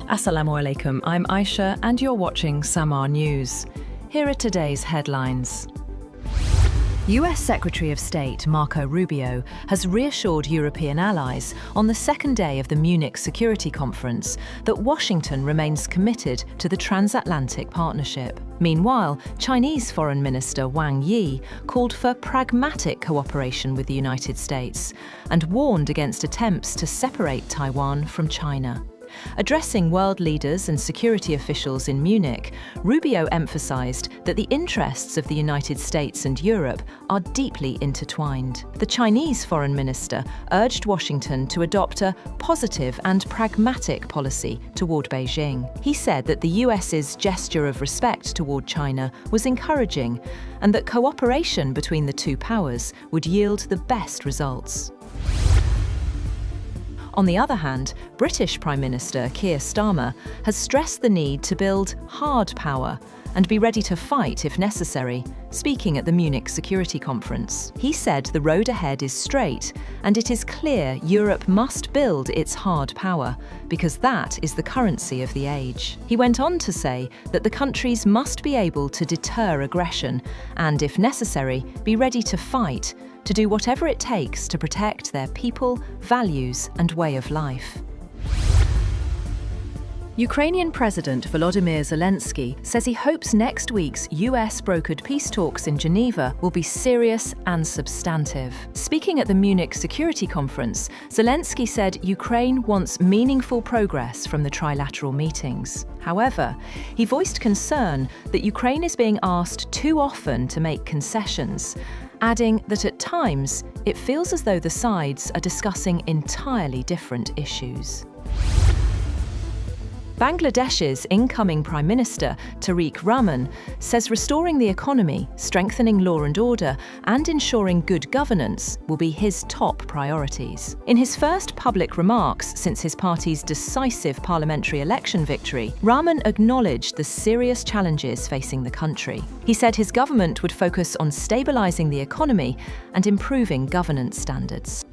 Assalamu alaikum, I'm Aisha and you're watching Samaa News. Here are today's headlines. US Secretary of State Marco Rubio has reassured European allies on the second day of the Munich Security Conference that Washington remains committed to the transatlantic partnership. Meanwhile, Chinese Foreign Minister Wang Yi called for pragmatic cooperation with the United States and warned against attempts to separate Taiwan from China. Addressing world leaders and security officials in Munich, Rubio emphasized that the interests of the United States and Europe are deeply intertwined. The Chinese foreign minister urged Washington to adopt a positive and pragmatic policy toward Beijing. He said that the US's gesture of respect toward China was encouraging and that cooperation between the two powers would yield the best results. On the other hand, British Prime Minister Keir Starmer has stressed the need to build hard power and be ready to fight if necessary, speaking at the Munich Security Conference. He said the road ahead is straight and it is clear Europe must build its hard power because that is the currency of the age. He went on to say that the countries must be able to deter aggression and, if necessary, be ready to fight, to do whatever it takes to protect their people, values, and way of life. Ukrainian President Volodymyr Zelensky says he hopes next week's US-brokered peace talks in Geneva will be serious and substantive. Speaking at the Munich Security Conference, Zelensky said Ukraine wants meaningful progress from the trilateral meetings. However, he voiced concern that Ukraine is being asked too often to make concessions, adding that at times it feels as though the sides are discussing entirely different issues. Bangladesh's incoming Prime Minister, Tarique Rahman, says restoring the economy, strengthening law and order, and ensuring good governance will be his top priorities. In his first public remarks since his party's decisive parliamentary election victory, Rahman acknowledged the serious challenges facing the country. He said his government would focus on stabilising the economy and improving governance standards.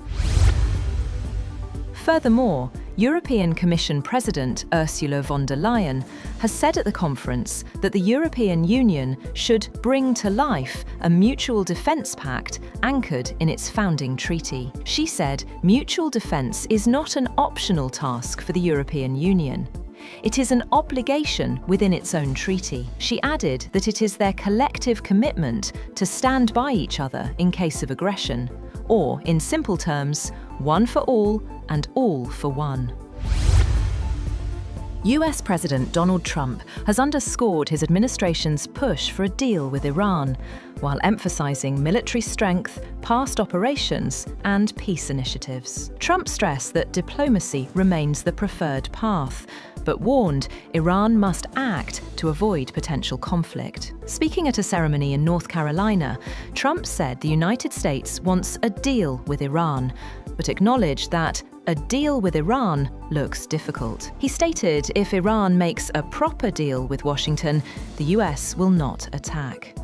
Furthermore, European Commission President Ursula von der Leyen has said at the conference that the European Union should bring to life a mutual defence pact anchored in its founding treaty. She said mutual defence is not an optional task for the European Union. It is an obligation within its own treaty. She added that it is their collective commitment to stand by each other in case of aggression, or, in simple terms, one for all and all for one. US President Donald Trump has underscored his administration's push for a deal with Iran, while emphasizing military strength, past operations, and peace initiatives. Trump stressed that diplomacy remains the preferred path, but warned Iran must act to avoid potential conflict. Speaking at a ceremony in North Carolina, Trump said the United States wants a deal with Iran, but acknowledged that a deal with Iran looks difficult. He stated if Iran makes a proper deal with Washington, the US will not attack.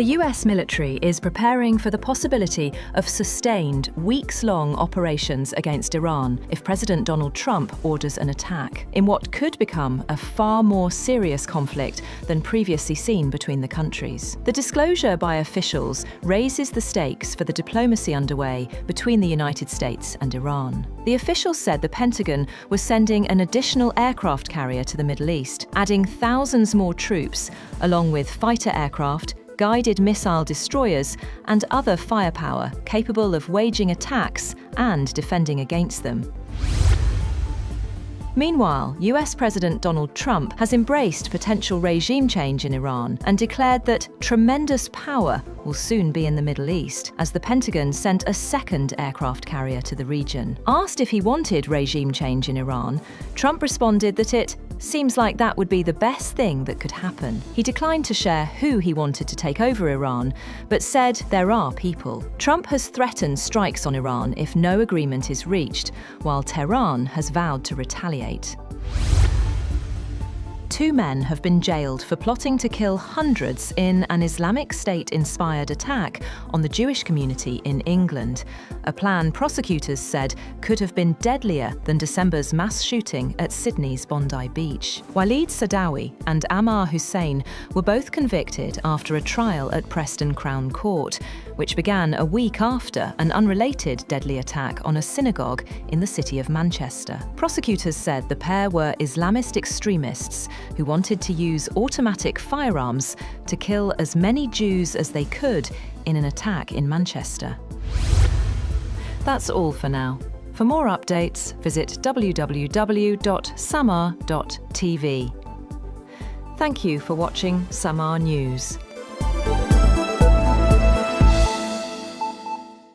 The US military is preparing for the possibility of sustained, weeks-long operations against Iran if President Donald Trump orders an attack, in what could become a far more serious conflict than previously seen between the countries. The disclosure by officials raises the stakes for the diplomacy underway between the United States and Iran. The officials said the Pentagon was sending an additional aircraft carrier to the Middle East, adding thousands more troops, along with fighter aircraft, guided missile destroyers, and other firepower capable of waging attacks and defending against them. Meanwhile, US President Donald Trump has embraced potential regime change in Iran and declared that tremendous power will soon be in the Middle East, as the Pentagon sent a second aircraft carrier to the region. Asked if he wanted regime change in Iran, Trump responded that it seems like that would be the best thing that could happen. He declined to share who he wanted to take over Iran, but said there are people. Trump has threatened strikes on Iran if no agreement is reached, while Tehran has vowed to retaliate. 2 men have been jailed for plotting to kill hundreds in an Islamic State-inspired attack on the Jewish community in England, a plan prosecutors said could have been deadlier than December's mass shooting at Sydney's Bondi Beach. Waleed Sadawi and Ammar Hussein were both convicted after a trial at Preston Crown Court, which began a week after an unrelated deadly attack on a synagogue in the city of Manchester. Prosecutors said the pair were Islamist extremists who wanted to use automatic firearms to kill as many Jews as they could in an attack in Manchester. That's all for now. For more updates, visit www.samaa.tv. Thank you for watching Samaa News.